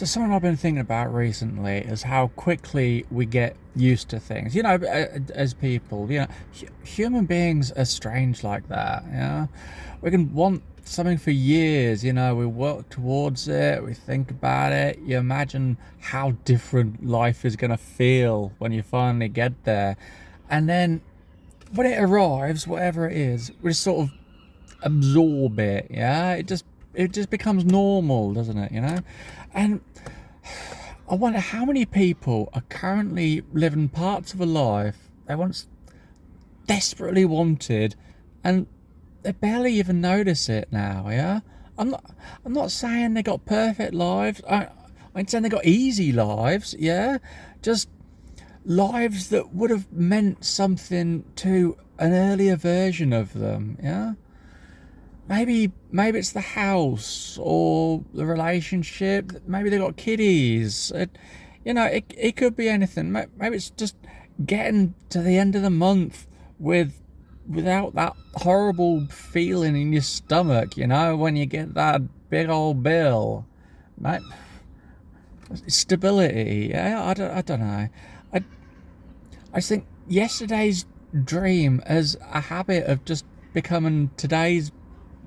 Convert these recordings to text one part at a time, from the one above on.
So something I've been thinking about recently is how quickly we get used to things. As people, human beings are strange like that. We can want something for years. We work towards it. We think about it. You imagine how different life is going to feel when you finally get there, and then when it arrives, whatever it is, we just sort of absorb it. It just becomes normal, doesn't it? And I wonder how many people are currently living parts of a life they once desperately wanted, and they barely even notice it now. I'm not saying they got perfect lives. I'm saying they got easy lives. Just lives that would have meant something to an earlier version of them. Maybe it's the house or the relationship. Maybe they got kiddies. It could be anything. Maybe it's just getting to the end of the month without that horrible feeling in your stomach. When you get that big old bill. Right? Stability. I don't know. I I think yesterday's dream as a habit of just becoming today's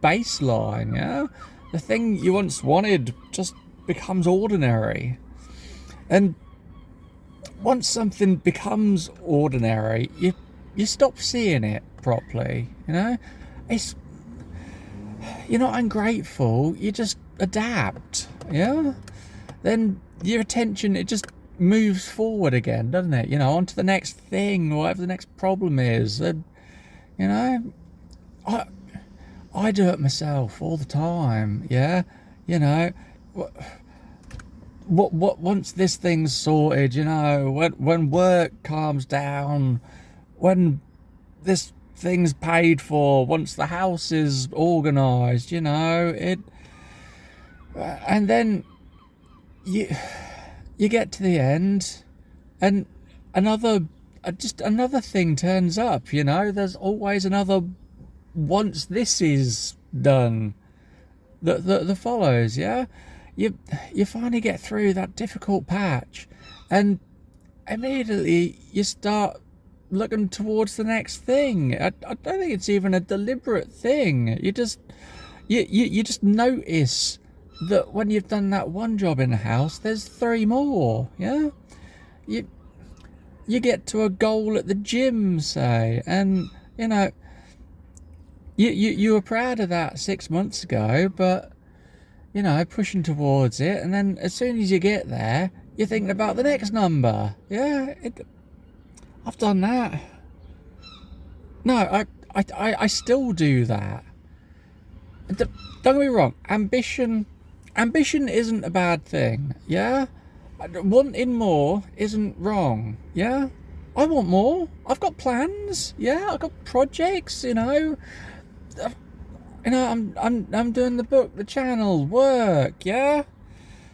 baseline. The thing you once wanted just becomes ordinary, and once something becomes ordinary, you stop seeing it properly. It's You're not ungrateful, you just adapt. Then your attention, it just moves forward again, doesn't it? On to the next thing, whatever the next problem is. You know, I I do it myself all the time. You know, what once this thing's sorted, when work calms down, when this thing's paid for, once the house is organised, and then you get to the end, and another thing turns up. There's always another once this is done that follows. You finally get through that difficult patch, and immediately you start looking towards the next thing. I don't think it's even a deliberate thing. You just notice that when you've done that one job in the house, there's three more. You get to a goal at the gym, say, and you were proud of that 6 months ago, but pushing towards it, and then as soon as you get there, you're thinking about the next number. I've done that. No, I still do that. Don't get me wrong. Ambition isn't a bad thing. Wanting more isn't wrong. I want more. I've got plans. I've got projects. I'm doing the book, the channel, work.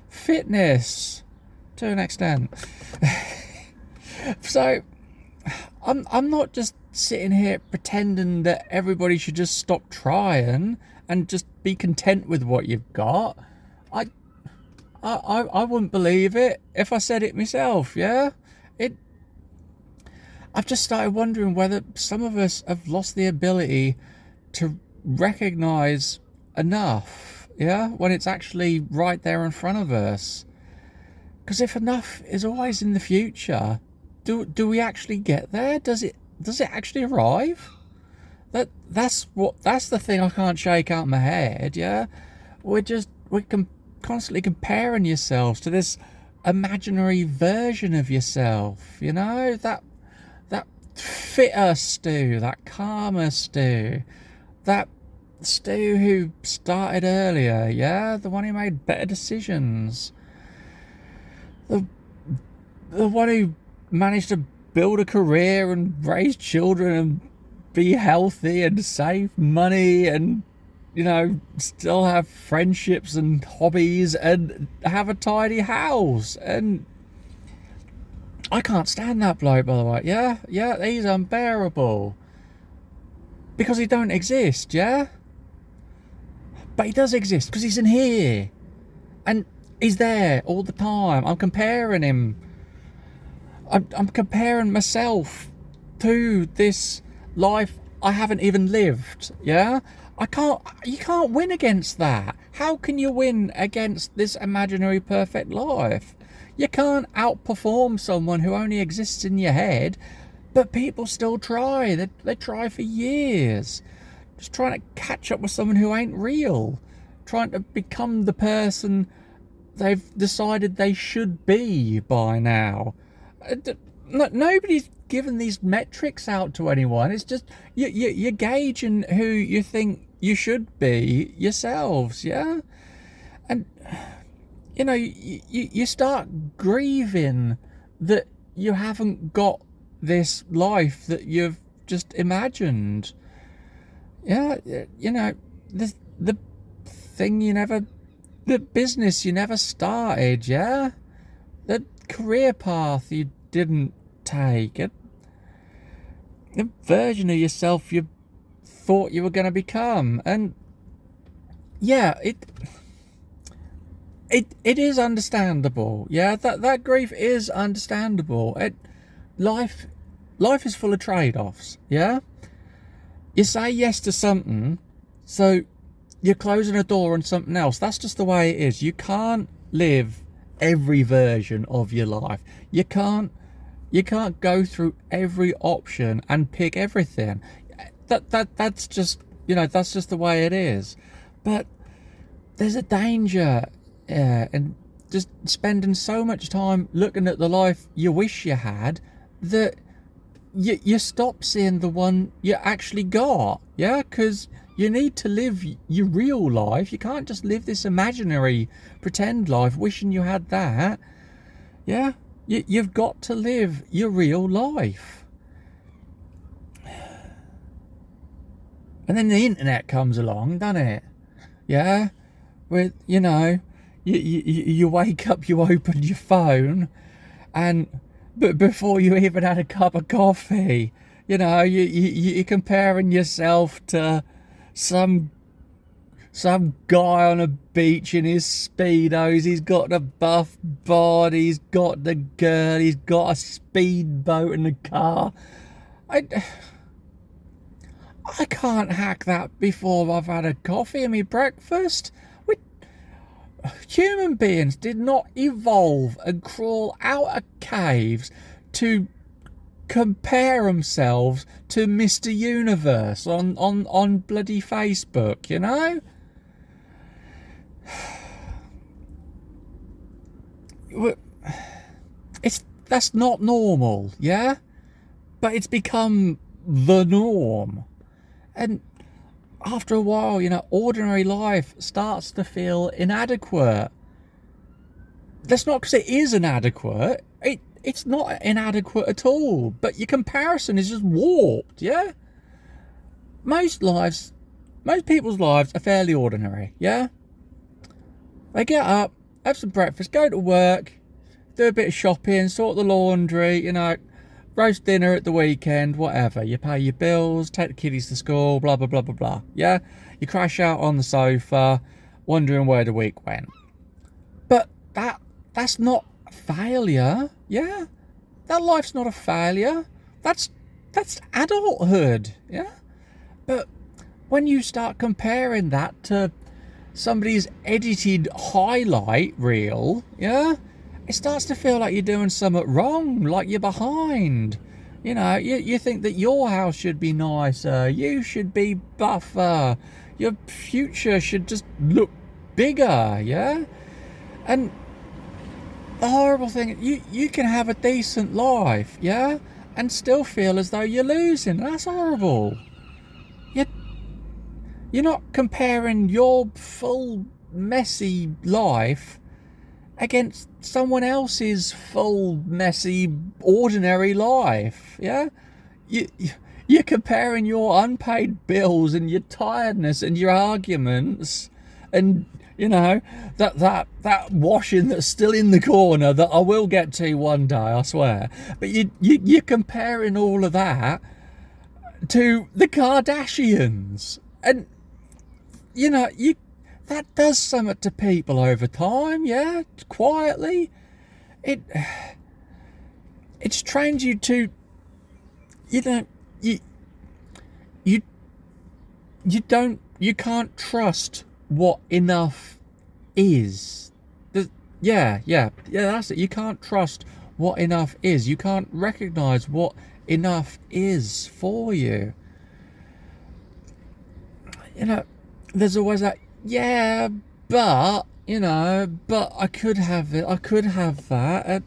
Fitness to an extent. So I'm not just sitting here pretending that everybody should just stop trying and just be content with what you've got. I wouldn't believe it if I said it myself. I've just started wondering whether some of us have lost the ability to recognize enough, when it's actually right there in front of us. Because if enough is always in the future, do we actually get there? Does it actually arrive? That's the thing I can't shake out my head. We're constantly comparing yourselves to this imaginary version of yourself. That fitter Stu, that calmer Stu, that Stu who started earlier. The one who made better decisions, the one who managed to build a career and raise children and be healthy and save money and still have friendships and hobbies and have a tidy house. And I can't stand that bloke, by the way. He's unbearable because he don't exist. But he does exist because he's in here, and He's there all the time. I'm comparing him. I'm comparing myself to this life I haven't even lived. Yeah, you can't win against that. How can you win against this imaginary perfect life? You can't outperform someone who only exists in your head. But people still try. They try for years, just trying to catch up with someone who ain't real, trying to become the person they've decided they should be by now. Nobody's given these metrics out to anyone. It's just you're gauging who you think you should be yourselves, yeah? And, you start grieving that you haven't got this life that you've just imagined. Yeah, the thing the business you never started, yeah? The career path you didn't take, the version of yourself you thought you were going to become. And yeah, it is understandable. Yeah, that grief is understandable. Life is full of trade-offs. Yeah, you say yes to something, so you're closing a door on something else. That's just the way it is. You can't live every version of your life. You can't go through every option and pick everything. That's just that's just the way it is. But there's a danger, and just spending so much time looking at the life you wish you had that you stop seeing the one you actually got. Yeah, because you need to live your real life. You can't just live this imaginary pretend life wishing you had that. Yeah, you've got to live your real life. And then the internet comes along, doesn't it? Yeah, with you wake up, you open your phone, but before you even had a cup of coffee, you're comparing yourself to some guy on a beach in his Speedos. He's got the buff bod, he's got the girl, he's got a speedboat in the car. I can't hack that before I've had a coffee and my breakfast. Human beings did not evolve and crawl out of caves to compare themselves to Mr. Universe on bloody Facebook, That's not normal, yeah? But it's become the norm. And after a while, ordinary life starts to feel inadequate. That's not because it is inadequate. It's not inadequate at all. But your comparison is just warped, yeah? Most people's lives are fairly ordinary, yeah? They get up, have some breakfast, go to work, do a bit of shopping, sort the laundry, roast dinner at the weekend, whatever. You pay your bills, take the kiddies to school, blah, blah, blah, blah, blah. Yeah? You crash out on the sofa, wondering where the week went. But that's not failure, yeah? That life's not a failure. That's adulthood, yeah? But when you start comparing that to somebody's edited highlight reel, yeah? It starts to feel like you're doing something wrong, like you're behind. You think that your house should be nicer, you should be buffer, your future should just look bigger, yeah? And the horrible thing, you can have a decent life, yeah? And still feel as though you're losing. That's horrible. You're not comparing your full, messy life against someone else's full, messy, ordinary life, yeah? You're comparing your unpaid bills and your tiredness and your arguments and, that washing that's still in the corner that I will get to one day, I swear. But you're comparing all of that to the Kardashians. And, that does something to people over time, yeah, quietly. It it's trained you to, you know, you you you can't trust what enough is. Yeah, that's it. You can't trust what enough is. You can't recognize what enough is for you. You know, there's always that, yeah, but, but I could have it, I could have that. And,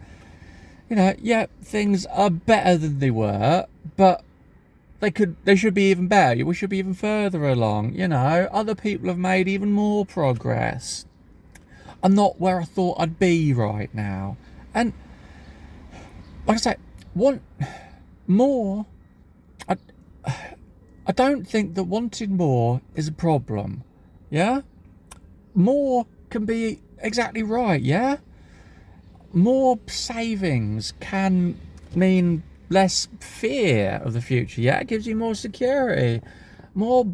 yeah, things are better than they were, but they should be even better. We should be even further along. Other people have made even more progress. I'm not where I thought I'd be right now. And like I say, want more. I don't think that wanting more is a problem. Yeah? More can be exactly right, yeah? More savings can mean less fear of the future, yeah? It gives you more security, more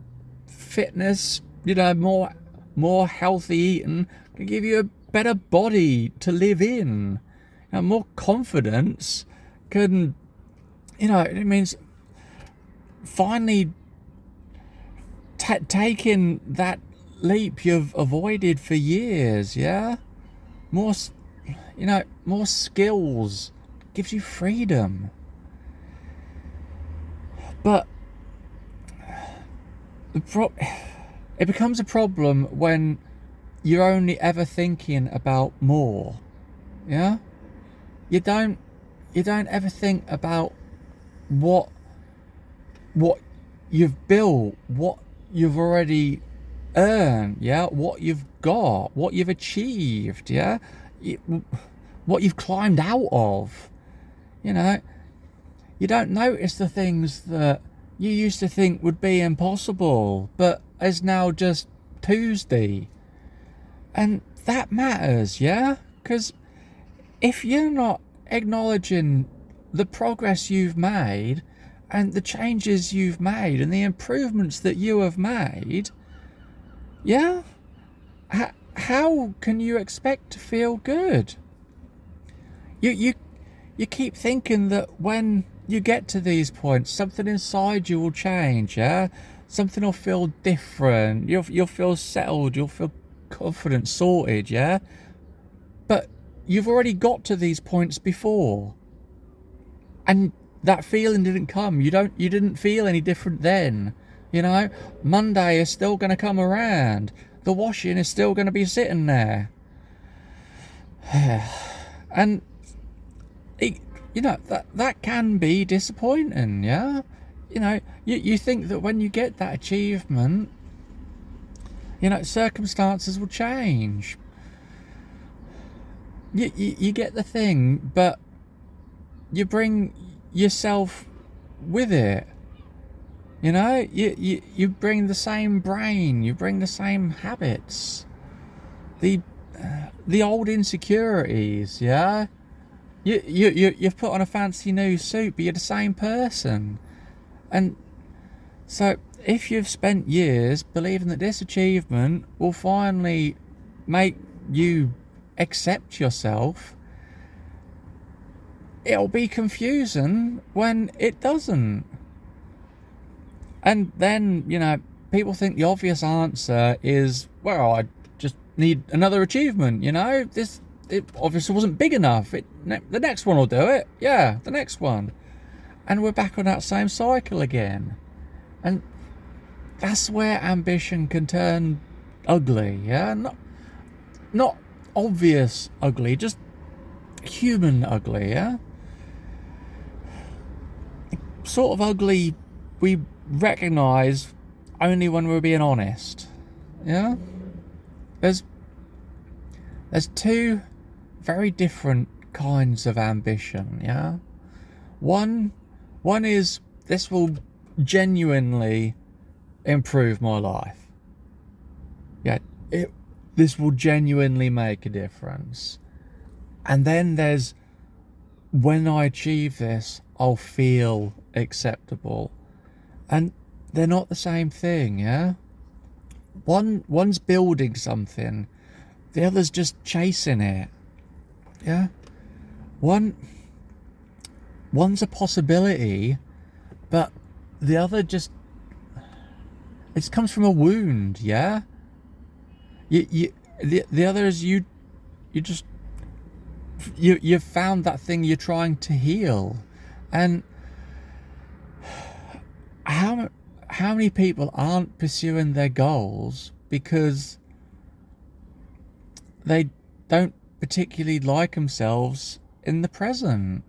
fitness, more healthy eating can give you a better body to live in. More confidence can, it means finally taking that leap you've avoided for years, yeah? More, more skills gives you freedom. But it becomes a problem when you're only ever thinking about more, yeah? You don't ever think about what you've built, what you've already earned, yeah, what you've got, what you've achieved, yeah, what you've climbed out of. You don't notice the things that you used to think would be impossible, but is now just Tuesday. And that matters, yeah? Because if you're not acknowledging the progress you've made and the changes you've made and the improvements that you have made, yeah, how can you expect to feel good? You keep thinking that when you get to these points, something inside you will change, yeah? Something will feel different. You'll feel settled. You'll feel confident, sorted, yeah? But you've already got to these points before. And that feeling didn't come. You didn't feel any different then. Monday is still going to come around. The washing is still going to be sitting there. And that can be disappointing, yeah? You think that when you get that achievement, circumstances will change. You get the thing, but you bring yourself with it. You bring the same brain, you bring the same habits, the old insecurities, yeah? You've put on a fancy new suit, but you're the same person. And so if you've spent years believing that this achievement will finally make you accept yourself, it'll be confusing when it doesn't. And then, people think the obvious answer is, well, I just need another achievement, it obviously wasn't big enough. The next one will do it. Yeah, the next one. And we're back on that same cycle again. And that's where ambition can turn ugly, yeah? Not obvious ugly, just human ugly, yeah? Sort of ugly we recognise only when we're being honest, yeah? There's two very different kinds of ambition, yeah? One is, this will genuinely improve my life. Yeah, this will genuinely make a difference. And then there's, when I achieve this, I'll feel acceptable. And they're not the same thing, yeah? One's building something, the other's just chasing it. Yeah, one's a possibility, but the other just, it comes from a wound. Yeah, the other is you just you've found that thing you're trying to heal. And how many people aren't pursuing their goals because they don't particularly like themselves in the present?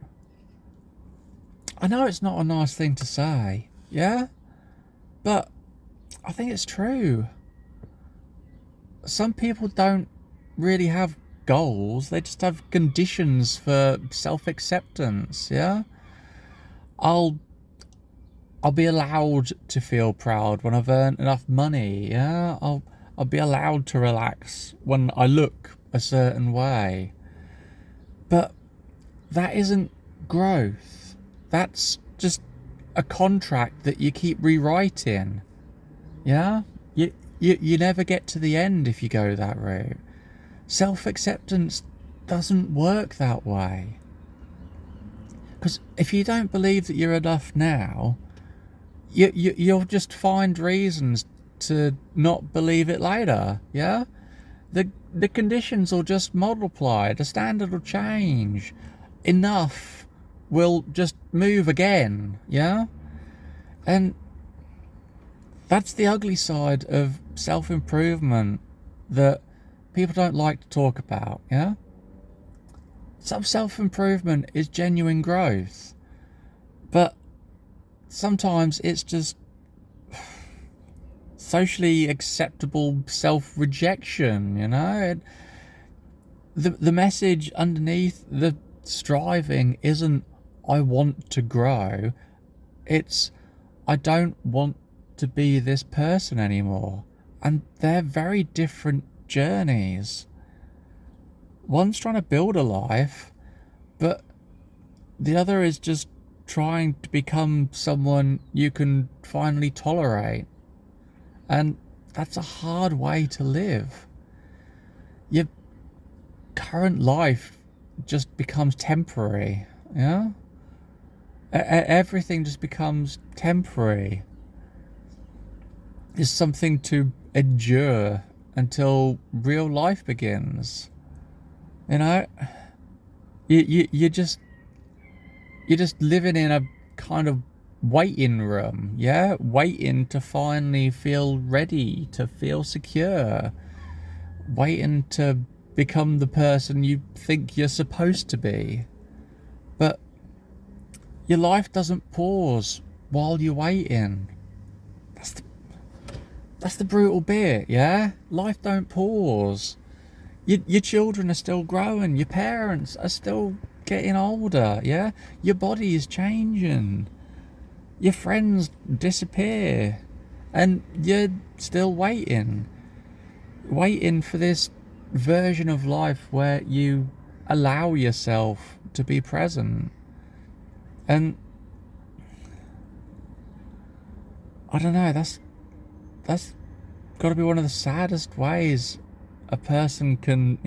I know it's not a nice thing to say, yeah, but I think it's true. Some people don't really have goals, they just have conditions for self-acceptance. Yeah, I'll be allowed to feel proud when I've earned enough money. Yeah, I'll be allowed to relax when I look a certain way. But that isn't growth. That's just a contract that you keep rewriting. Yeah, you never get to the end if you go that route. Self-acceptance doesn't work that way. Because if you don't believe that you're enough now, you'll just find reasons to not believe it later. Yeah, the conditions will just multiply, the standard will change, enough will just move again. Yeah, and that's the ugly side of self-improvement that people don't like to talk about. Yeah, some self-improvement is genuine growth, but sometimes it's just socially acceptable self-rejection. The message underneath the striving isn't I want to grow, it's I don't want to be this person anymore. And they're very different journeys. One's trying to build a life, but the other is just trying to become someone you can finally tolerate. And that's a hard way to live. Your current life just becomes temporary. Yeah, everything just becomes temporary. It's something to endure until real life begins. You know, you're just living in a kind of waiting room. Yeah, waiting to finally feel ready, to feel secure, waiting to become the person you think you're supposed to be. But your life doesn't pause while you're waiting. That's the brutal bit. Yeah, life don't pause. Your children are still growing, your parents are still getting older. Yeah, your body is changing, your friends disappear, and you're still waiting for this version of life where you allow yourself to be present. And I don't know, that's got to be one of the saddest ways a person can,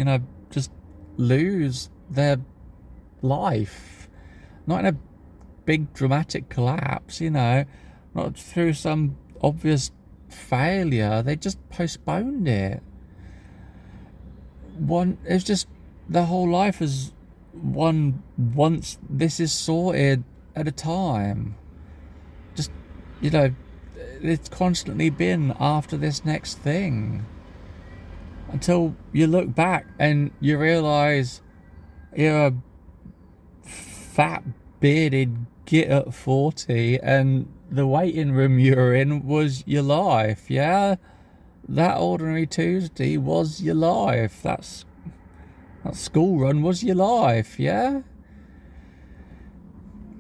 just lose their life. Not in a big dramatic collapse, not through some obvious failure. They just postponed it. It's just the whole life is one once this is sorted at a time. Just, it's constantly been after this next thing. Until you look back and you realise you're a fat, bearded git at 40 and the waiting room you're in was your life. Yeah, that ordinary Tuesday was your life. That school run was your life. Yeah,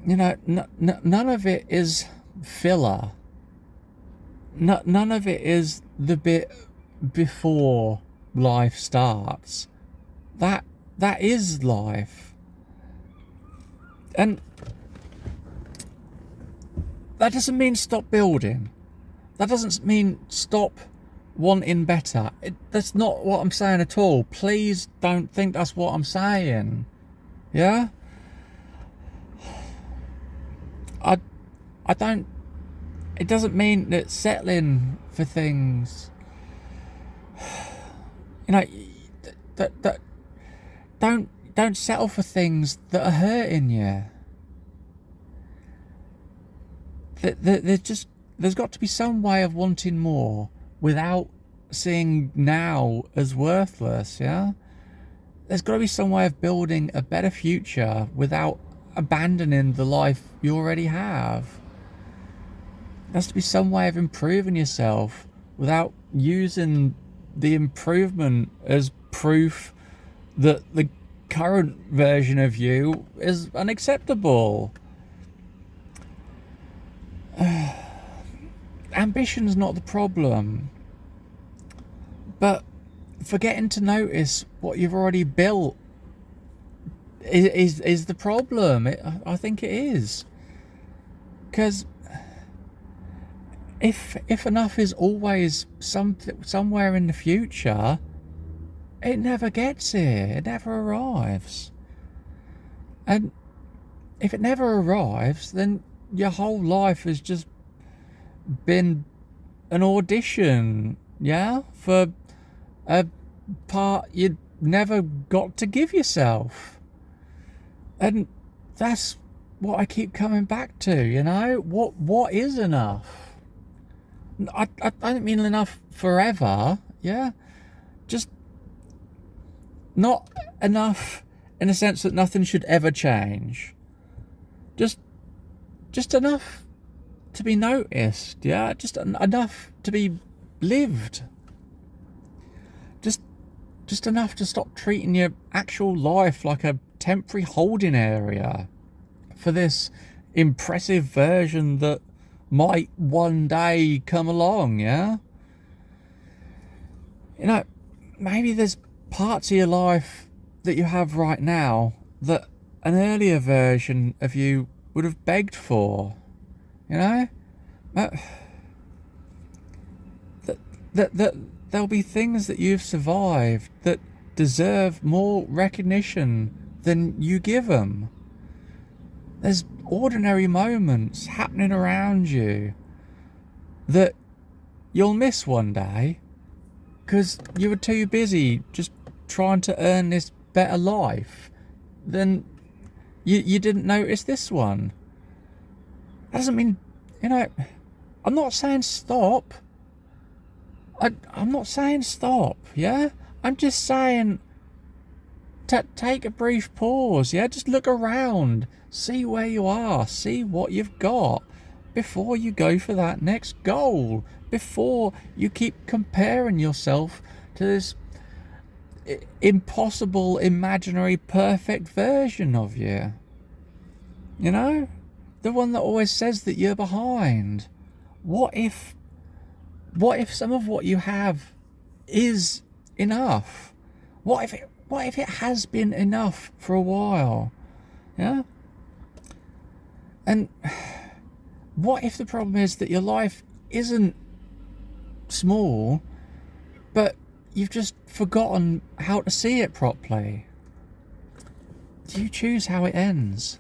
none of it is filler. None of it is the bit before life starts. That is life. And that doesn't mean stop building. That doesn't mean stop wanting better. That's not what I'm saying at all. Please don't think that's what I'm saying. Yeah? I don't... It doesn't mean that settling for things... You know, that don't settle for things that are hurting you. There's got to be some way of wanting more without seeing now as worthless, yeah? There's got to be some way of building a better future without abandoning the life you already have. There has to be some way of improving yourself without using the improvement as proof that the current version of you is unacceptable. Ambition's not the problem, but forgetting to notice what you've already built is the problem. I think it is, because if enough is always somewhere in the future, it never gets here. It never arrives. And if it never arrives, then your whole life has just been an audition, yeah, for a part you never got to give yourself. And that's what I keep coming back to, you know? What is enough? I don't mean enough forever, yeah? Just not enough in the sense that nothing should ever change. Just enough to be noticed, yeah? Just enough to be lived. Just enough to stop treating your actual life like a temporary holding area for this impressive version that might one day come along, yeah? You know, maybe there's parts of your life that you have right now that an earlier version of you would have begged for, you know? That there'll be things that you've survived that deserve more recognition than you give them. There's ordinary moments happening around you that you'll miss one day because you were too busy just trying to earn this better life. Then you didn't notice this one. That doesn't mean, you know, I'm not saying stop. I'm not saying stop, yeah? I'm just saying take a brief pause, yeah? Just look around, see where you are, see what you've got before you go for that next goal, before you keep comparing yourself to this impossible, imaginary, perfect version of you. You know? The one that always says that you're behind. What if some of what you have is enough? What if it has been enough for a while? Yeah? And what if the problem is that your life isn't small, but you've just forgotten how to see it properly? Do you choose how it ends?